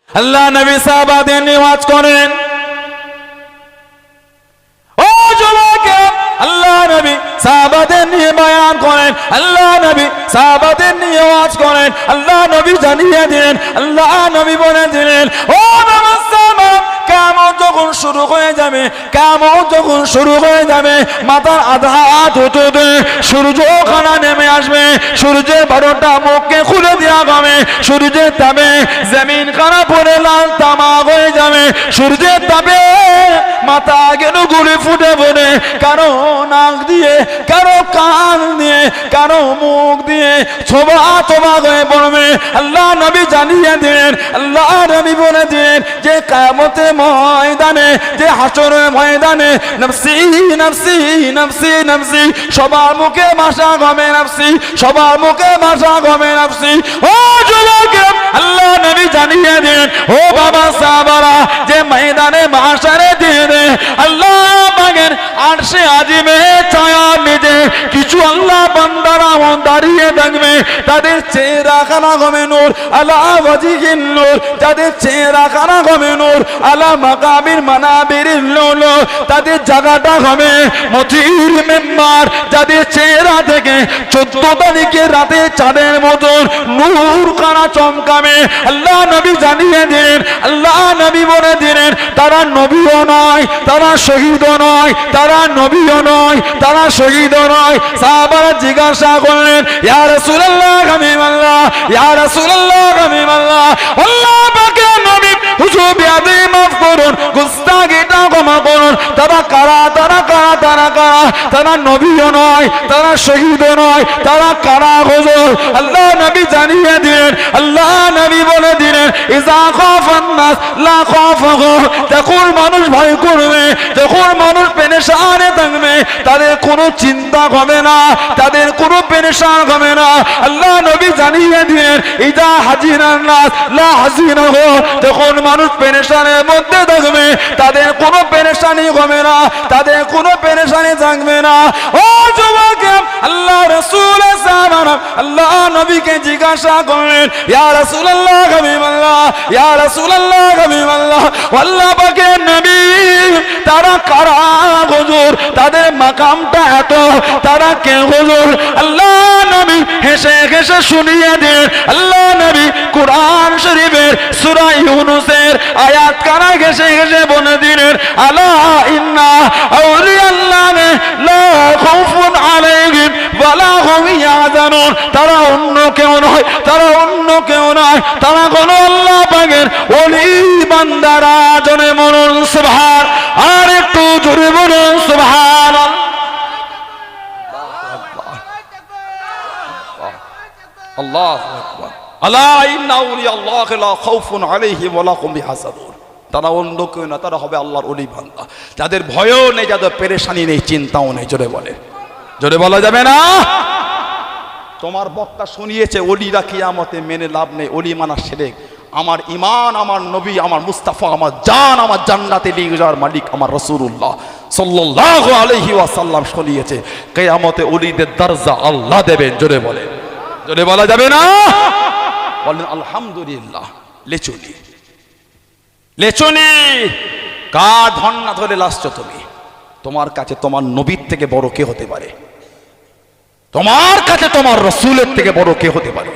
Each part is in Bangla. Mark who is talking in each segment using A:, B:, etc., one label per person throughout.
A: আল্লাহ নবী সাহাবাদের নিয়ে ওয়াজ করেন। ও যুবকেরা, আল্লাহ নবী সাহাবাদের নিয়ে বয়ান করেন, আল্লাহ নবী সাহাবাদের নিয়ে ওয়াজ করেন। আল্লাহ নবী জানিয়ে দিলেন, আল্লাহ নবী বলে দিলেন, ও নমস্কার, কিয়ামত যখন শুরু হয়ে যাবে, কিয়ামত যখন শুরু হয়ে যাবে, মাথার আধা হাত হতে সূর্য খানা নেমে আসবে, সূর্যের 12টা মুখকে খুলে দেওয়া হবে, সূর্যের তাপে জমিন খানা পড়ে লাল তামাক হয়ে যাবে, সূর্যের তাপে মাথা কেন গুলি ফুটে পড়ে, কারো নাক দিয়ে, কারো কান দিয়ে, কারো মুখ দিয়ে ছোবা ছোবা হয়ে পড়বে। আল্লাহ নবী জানিয়ে দিলেন, আল্লাহ নবী বলে দিলেন যে কিয়ামতের ময়দানে, যে হাসরের ময়দানে নফসি নফসি নফসি নফসি, সবার মুখে ভাষা হবে নফসি, সবার মুখে ভাষা হবে নফসি। ও যুবকেরা, আল্লাহ নবী জানিয়ে দিলেন, ও বাবা সাহাবারা, যে ময়দানে মাশারে দিয়ে দে আল্লাহ পাকের আরশে আজিমে ছায়ার নিচে কিছু আল্লাহ বান্দারা দাঁড়িয়ে থাকবে, তাদের চেহারা খানা হবে নূর আলা ওয়াজিহিন নূর, তাদের চেহারা খানা হবে নূর আলা মাকাবির মানাবিরিল নূর, তাদের জায়গাটা হবে মতির মেম্বার, যাদের চেহারা থেকে 14 তারিখে রাতে চাঁদের মতন নূর খানা চমকাবে। আল্লাহ নবী জানিয়ে দিলেন, আল্লাহ নবী বলে দিলেন, তারা নবীও নয়, তারা শহীদও নয়, তারা নবীও নয়, তারা শহীদও নয়। সাহাবারা জিজ্ঞাসা করলেন, ইয়া রাসূলুল্লাহ হাবিবাল্লাহ, ইয়া রাসূলুল্লাহ হাবিবাল্লাহ, আল্লাহ পাকের নবী হুজুর বিয়াদি মাফ করুন, গুস্তাখিটা ক্ষমা করুন, তারা কারা, তারা কারা, তারা কারা? তারা নবীও নয়, তারা শহীদও নয়, তারা কারা হুজুর? আল্লাহ নবী জানিয়ে দিলেন, আল্লাহ নবী বলে দিলেন, ইজা খাফান নাস লা খাফাহু, যখন মানুষ ভয় করবে, যখন মানুষ পেরেশানে থাকবে, তাদের কোনো চিন্তা হবে না, তাদের কোনো পেরেশান হবে না। আল্লাহ নবী জানিয়ে দিলেন, ইজা হাজিরান নাস লা হাজিনাহু, যখন মানুষ পেরেশানের মধ্যে থাকবে, তাদের কোনো পেরেশানি হবে না, তাদের কোনো পেরেশানি থাকবে না। ও যুবক, আল্লাহ রাসূল সাহাবারা আল্লাহ নবীকে জিজ্ঞাসা করলেন, ইয়া রাসূলুল্লাহ হাবিবাল্লাহ, ইয়া রাসূলুল্লাহ হাবিবাল্লাহ, আল্লাহ পাকের নবী তারা কারা হুজুর? তাদের মাকামটা এত, তারা কে হুজুর? আল্লাহ নবী হেসে হেসে শুনিয়ে দেন, আল্লাহ নবী কুরআন শরীফের সূরা ইউনূসের আয়াত কারা হেসে হেসে বলে দিলেন, আলা ইন্না আউলিয়াল্লাহ লা খাউফুন আলাইহিম ওয়া লা হুম ইয়াহজানুন, তারা অন্য কেউ নয়, তারা অন্য কেউ নয়, তারা কোন আল্লাহ পাকের ওলি বান্দারা। জনে বলুন সুবহান, আর একটু জোরে বলুন সুবহানাল্লাহ। আল্লাহু আকবার। আলা ইন্না আউলিয়াল্লাহি লা খাউফুন আলাইহিম ওয়া লা হুম ইয়াহজানুন, তারা অন্য কেউ না, তারা হবে আল্লাহর ওলি বান্দা, যাদের ভয়ও নেই, যাদের পেরেশানি নেই, চিন্তাও নেই। জোরে বলে, জোরে বলা যাবে না? তোমার বক্তা শুনিয়েছে ওলিরা কিয়ামতে মেনে লাভ নেই, ওলি মানা শিরক। আমার ঈমান, আমার নবী, আমার মুস্তাফা, আমার জান, আমার জান্নাতে নিয়ে যাওয়ার মালিক আমার রাসূলুল্লাহ সাল্লাল্লাহু আলাইহি ওয়াসাল্লাম শুনিয়েছে, কিয়ামতে ওলিদের দরজা আল্লাহ দেবেন। জোরে বলে, জোরে বলা যাবে না? বলেন আলহামদুলিল্লাহ। লেচুনি, লেচুনি, কার ধন্না ধরে লাসছো তুমি? তোমার কাছে তোমার নবীর থেকে বড় কে হতে পারে? তোমার কাছে তোমার রাসূলের থেকে বড় কে হতে পারে?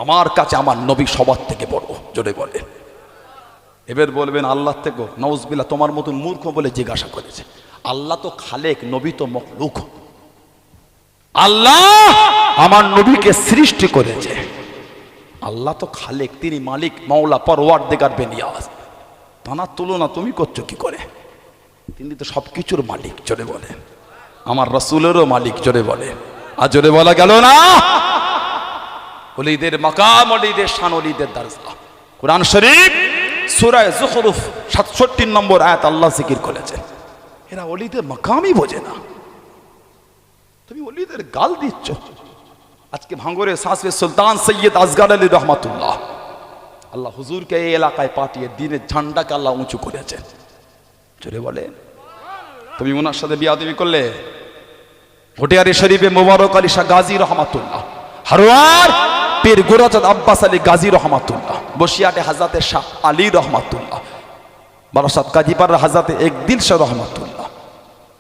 A: আমার কাছে আমার নবী সবার থেকে বড়। জোরে বলে। এবার বলবেন আল্লাহ থেকে নাউজুবিল্লাহ, তোমার মতন মূর্খ বলে জিজ্ঞাসা করেছে। আল্লাহ তো খালেক, নবী তো মখলুক। আল্লাহ আমার নবীকে সৃষ্টি করেছে। আল্লাহ তো খালেক, তিনি মালিক, মাওলা, পরওয়ারদিগার বেনিয়াজ। তার তুলনা তুমি করছো কি করে? তিনি তো সবকিছুর মালিক। জোরে বলে। আমার রাসূলেরও মালিক। জোরে বলে। আর জোরে বলা গেল না? ওলিদের মাকাম, ওলিদের শান, ওলিদের দরজা। কুরআন শরীফ সূরা যুখরুফ 67 নম্বর আয়াত আল্লাহ জিকির করেছেন। এরা ওলিদের মাকামই বোঝে না, তুমি ওলিদের গাল দিচ্ছ। আজকে ভাঙ্গরে সাসবে সুলতান সৈয়দ আসগার আলী রহমাতুল্লাহ, আল্লাহ হুজুরকে এই এলাকায় পাঠিয়ে দিনের ঝান্ডাকে আল্লাহ উঁচু করেছেন। জোরে বলেন। তুমি ওনার সাথে বিয়াদবি করলে। ভটিয়ারি শরীফে মোবারক আলী শাহ গাজী রহমাতুল্লাহ, হারোয়ার পীর গোরাচাঁদ আব্বাস আলী গাজী রহমাতুল্লাহ, বসিয়াটে হাজরাতে শাহ আলী রহমাতুল্লাহ, বারাসাত কাজীপাড়ার হাজরাতে একদিল শাহ রহমাতুল্লাহ,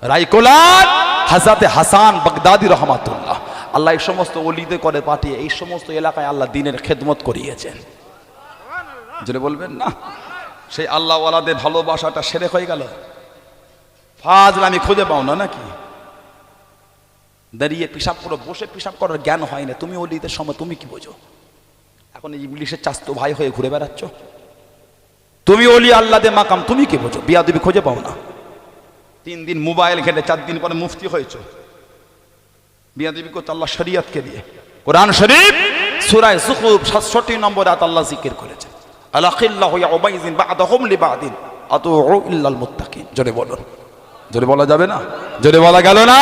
A: রায়কোলার হাজরাতে হাসান বাগদাদি রহমাতুল্লাহ। আল্লাহ এই সমস্ত ওলিদের করে পাঠিয়ে এই সমস্ত এলাকায় আল্লাহ দ্বীনের খেদমত করিয়েছেন। জোরে বলবেন না? সেই আল্লাহ ওয়ালাদের ভালোবাসাটা সেরে হয়ে গেল। ফাজল আমি খুঁজে পাও না নাকি? দাঁড়িয়ে পিসাব করো, বসে পিসাব করার জ্ঞান হয় না। তুমি ওলিদের সময় তুমি কি বোঝো? এখন ইবলিশের চাস্তো ভাই হয়ে ঘুরে বেড়াচ্ছ। তুমি ওলি আল্লাহদের মাকাম তুমি কি বোঝো? বিয়াদবি খুঁজে পাও না। 3 দিন মোবাইল ঘেটে 4 দিন পরে মুফতি হয়েছে। বিয়াদবি করতে আল্লাহ শরীয়তকে দিয়ে। কোরআন শরীফ সূরা যুখরুফ 67 নম্বর আয়াত আল্লাহ জিকির করেছে, আলাখিল্লাহু ইয়াউমাইযিন বা'দাহুম লিবা'দিন আতুউ ইল্লাল মুত্তাকিন। জোরে বলুন। জোরে বলা যাবে না? জোরে বলা গেল না?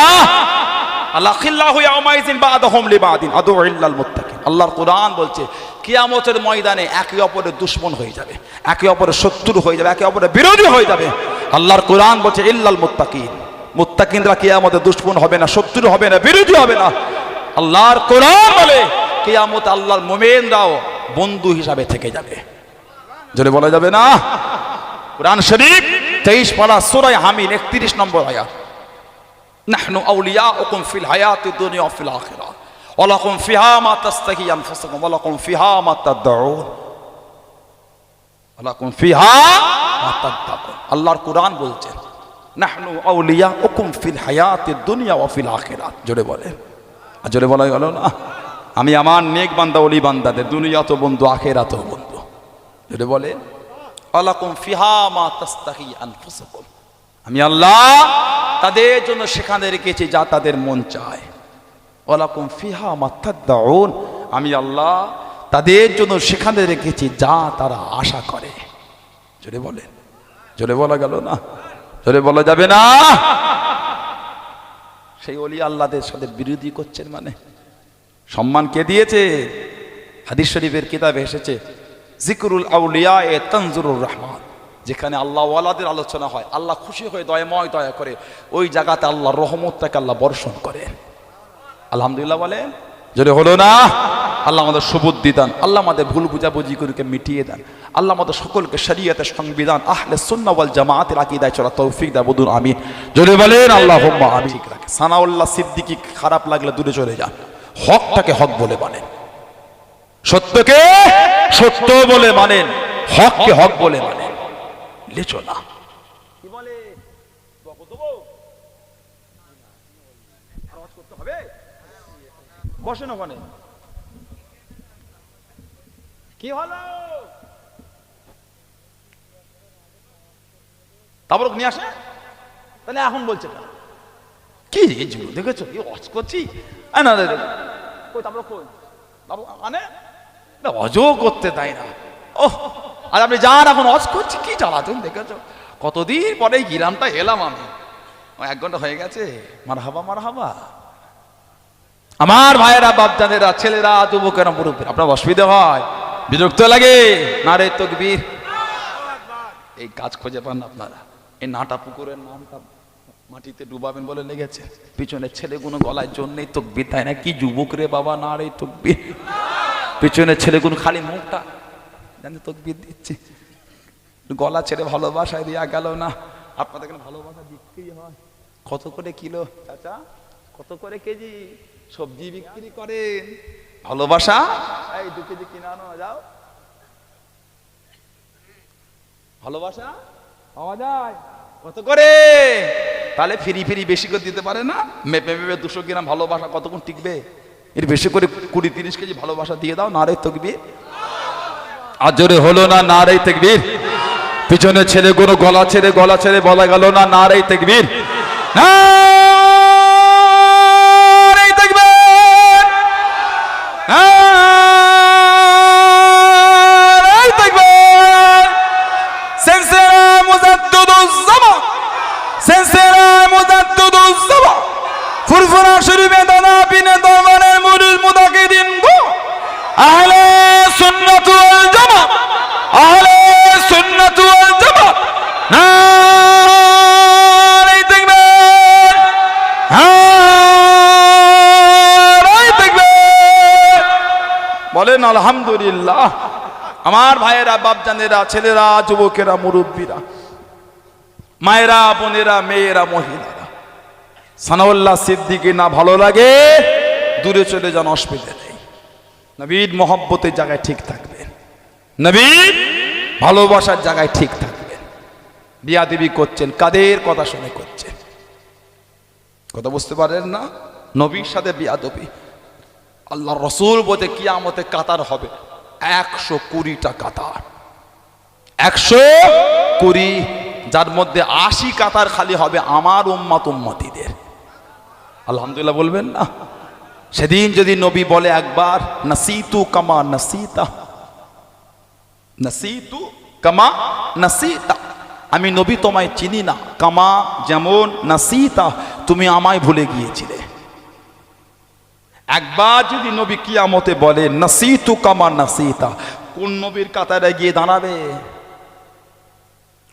A: আলাখিল্লাহু ইয়াউমাইযিন বা'দাহুম লিবা'দিন আতুউ ইল্লাল মুত্তাকিন। আল্লাহর কোরআন বলছে কিয়ামতের ময়দানে একে অপরের দুশমন হয়ে যাবে, একে অপরের শত্রু হয়ে যাবে, একে অপরের বিরোধী হয়ে যাবে। আল্লাহর কোরআন বলছে ইল্লাল মুত্তাকিন। মুত্তাকিনরা কিয়ামতে দুশমন হবে না, শত্রু হবে না, বিরোধী হবে না। আল্লাহর কোরআন বলে কিয়ামতে আল্লাহর মুমিনরাও বন্ধু হিসাবে থেকে যাবে। জোরে বলা যাবে না? কোরআন শরীফ 23 পারা সূরা হামিদ 31 নম্বর আয়াত, নাহনু আউলিয়াউকুম ফিল হায়াতিদ দুনিয়া ওয়া ফিল আখিরাহ ওয়া লাকুম ফিহা মা তাস্তাহি আনফুসুকুম ওয়া লাকুম ফিহা মা তাদউন ওয়া লাকুম ফিহা মা তাদউন। আল্লাহর কোরআন বলছেন নাহনু আউলিয়াউকুম ফিল হায়াতিদ দুনিয়া ওয়া ফিল আখিরাহ। জোরে বলে, জোরে বলা গেল না? আমি আমার নেক বান্দা ওলি বান্দাদের দুনিয়াতেও বন্ধু, আখিরাতেও বন্ধু। জোরে বলে আলাকুম ফিহা মা তাস্তাহি আনফুসুকুম। আমি আল্লাহ তাদের জন্য সেখানে রেখেছি যা তাদের মন চায়। ওয়ালাকুম ফিহা মা তাদউন। আমি আল্লাহ তাদের জন্য সেখানে রেখেছি যা তারা আশা করে। জোরে বলেন। জোরে বলা গেল না? জোরে বলা যাবে না? সেই ওলি আল্লাহদের সাথে বিরোধী করছেন মানে সম্মান কে দিয়েছে? হাদিস শরীফের কিতাবে এসেছে জিকরুল আউলিয়া এ তানজুরুর রহমান। যেখানে আল্লাহ ওয়ালাদের আলোচনা হয়, আল্লাহ খুশি হয়ে দয়াময় দয়া করে, ওই জায়গাতে আল্লাহর রহমতটাকে আল্লাহ বর্ষণ করেন। আলহামদুলিল্লাহ বলেন। যদি হলো না? আল্লাহ আমাদের সুবুদ্ধি দান, আল্লাহ আমাদের ভুল বুঝাবুঝি করে মিটিয়ে দেন, আল্লাহ আমাদের সকলকে শরীয়তের সংবিধান আহলে সুন্নাহ ওয়াল জামাতের আকীদায় চলা তৌফিক দান। বলুন আমিন। যদি বলেন আল্লাহুম্মা আমিন। সানাউল্লাহ সিদ্দিকী খারাপ লাগলে দূরে চলে যান, হকটাকে হক বলে মানেন, সত্যকে সত্য বলে মানেন, হককে হক বলে মানেন। লেচো না। কি বলে? আওয়াজ করতে হবে? বসেন ওখানে। কি হলো? তারপর নিয়ে আসে তাহলে এখন বলছে কি দেখেছো কি ওয়াজ করছি? অজও করতে দেয় না। ওহ, আর আপনি যান এখন ওয়াজ করছি কি জ্বালাতেন দেখেছো? কতদিন পরে গ্রামটা এলাম আমি, 1 ঘন্টা হয়ে গেছে। মারহাবা মারহাবা। আমার ভাইয়েরা, বাপজানেরা, ছেলেরা, যুবকেরা, মুরব্বীরা, আপনার অসুবিধা হয়, বিরক্ত লাগে? নারে তাকবীর। এই কাজ খুঁজে পান আপনারা? এই নাটা পুকুরের নামটা মাটিতে ডুবাবেন বলে লেগেছে, পিছনে ছেলেগুলো গলায় জন্যই তাকবীর, তাই না? কি যুবক রে বাবা, নারে তাকবীর। পিছনে ছেলেগুলো খালি মুখটা জানি তাকবীর দিচ্ছে, গলা ছেড়ে ভালোবাসায় দেওয়া গেল না। আপনাদের এখানে ভালোবাসা বিক্রি হয় কত করে কিলো? চাচা কত করে কেজি? সবজি বিক্রি করেন, ভালোবাসা এই 2 কেজি কিনে আনো যাও। ভালোবাসা পাওয়া যায় কত করে? তাহলে ফিরি ফিরি বেশি করে দিতে পারে না? মেপে মেপে 200 গ্রাম ভালোবাসা কতক্ষণ টিকবে? এর বেশি করে 20-30 কেজি ভালোবাসা দিয়ে দাও। নারে তাকবীর। আর জোরে হলো না? নারে তাকবীর। পিছনে ছেলেগুলো গলা ছেড়ে বলা গেল না? নারে তাকবীর। নারে তাকবীর। নারে তাকবীর। সিলসিলা মুজাদ্দিদুজ জামান, সিলসিলা মুজাদ্দিদুজ জামান, ফুরফুরা শরীফে দাদা বিনে দরবারের মুরিদ মুতাকিদিন গো, আহলে সুন্নাত ওয়াল জামাত, আহলে সুন্নাত ওয়াল জামাত। নারে তাকবীর। নারে তাকবীর। বলেন আলহামদুলিল্লাহ। আমার ভাইয়েরা, বাপজানেরা, ছেলেরা, যুবকেরা, মুরব্বীরা, মায়েরা, বোনেরা, মেয়েরা, মহিলারা, সানাউল্লাহ সিদ্দিকী না ভালো লাগে দূরে চলে যান, অসুবিধা নেই। নবীর মহব্বতের জায়গায় ঠিক থাকবেন, নবীর ভালোবাসার জায়গায় ঠিক থাকবেন। বিয়াদবি করছেন, কাদের কথা শুনে করছেন? কথা বুঝতে পারেন না? নবীর সাথে বিয়াদবি। আল্লাহ রসুল বলতে কিয়ামতে কাতার হবে 120টা কাতার, 120, যার মধ্যে 80 কাতার খালি হবে আমার উম্মত উম্মতিদের। আলহামদুলিল্লাহ বলবেন না? সেদিন যদি নবী বলে একবার, নাসিতু কামা নাসিতা, নাসিতু কামা নাসিতা, আমি নবী তোমায় চিনি না, কামা যেমন, নাসিতা তুমি আমায় ভুলে গিয়েছিলে। একবার যদি নবী কিয়ামতে বলে নাসিতু কামা নাসিতা, কোন নবীর কাতারে গিয়ে দাঁড়াবে?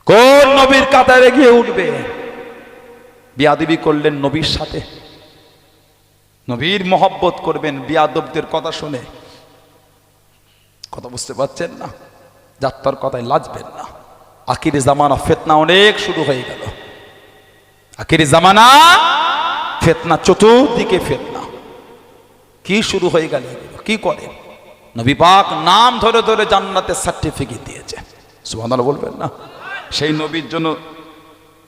A: কোন নবীর কাতারে গিয়ে উঠবে? বিয়াদবি করলেন নবীর সাথে, নবীর মহব্বত করবেন বিয়াদবদের কথা শুনে। কথা বুঝতে পারছেন না? যাত্রার কথায় লাজবেন না। আখির জামানা ফিতনা অনেক শুরু হয়ে গেল। আখির জামানা ফিতনা, চতুর্দিকে ফিতনা। কি শুরু হয়ে গেল? কি করে? নবী পাক নাম ধরে ধরে জান্নাতের সার্টিফিকেট দিয়েছে। সুবহানাল্লাহ বলবেন না? সেই নবীর জন্য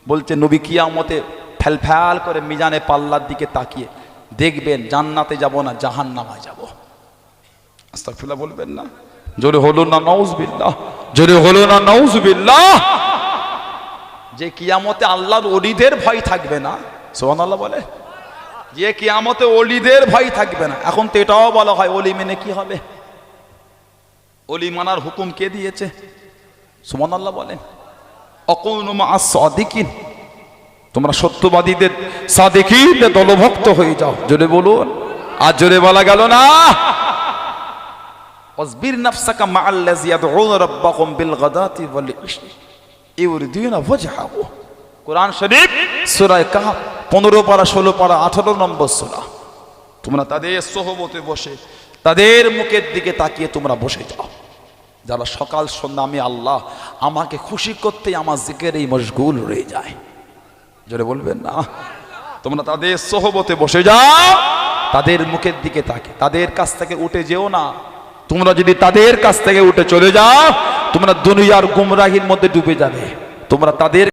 A: বলছে, নবী কিয়ামতে ফ্যাল ফ্যাল করে মিজানে পাল্লার দিকে তাকিয়ে দেখবেন জান্নাতে যাব না জাহান্নামায় যাব। আস্তাগফিরুল্লাহ বলবেন না? জোরে হলো না নাউজুবিল্লাহ? জোরে হলো না নাউজুবিল্লাহ? যে কিয়ামতে আল্লাহর ওলিদের ভয় থাকবে না, সুবহানাল্লাহ বলে, যে কিয়ামতে ওলিদের ভয় থাকবে না। এখন তো এটাও বলা হয় ওলি মেনে কি হবে? ওলি মানার হুকুম কে দিয়েছে? সুবহানাল্লাহ বলেন, আকুনু মা'আস সাদিকিন, তোমরা সত্যবাদীদের, সাদিকিনদের দলভুক্ত হয়ে যাও। জোরে বলুন। আর জোরে বলা গেল না? ওয়াসবির নাফসাকা মা'আল্লাযী ইয়াদউনা রাব্বাহুম বিল গাদাতি ওয়াল ইশি ইউরিদুনা ওয়াজহাহু। কোরআন শরীফ সূরা কাহফ 15 পারা, 16 পারা, 18 নম্বর সূরা। তোমরা তাদের সোহবতে বসে, তাদের মুখের দিকে তাকিয়ে তোমরা বসে যাও, যারা সকাল সন্ধ্যা আমি আল্লাহ আমাকে খুশি করতে আমার জিকিরেই মশগুল রয়ে যায়। জোরে বলবেন না? তোমরা তাদের সোহবতে বসে যাও, তাদের মুখের দিকে তাকিয়ে, তাদের কাছ থেকে উঠে যেও না। তোমরা যদি তাদের কাছ থেকে উঠে চলে যাও, তোমরা দুনিয়ার গুমরাহির মধ্যে ডুবে যাবে। তোমরা তাদের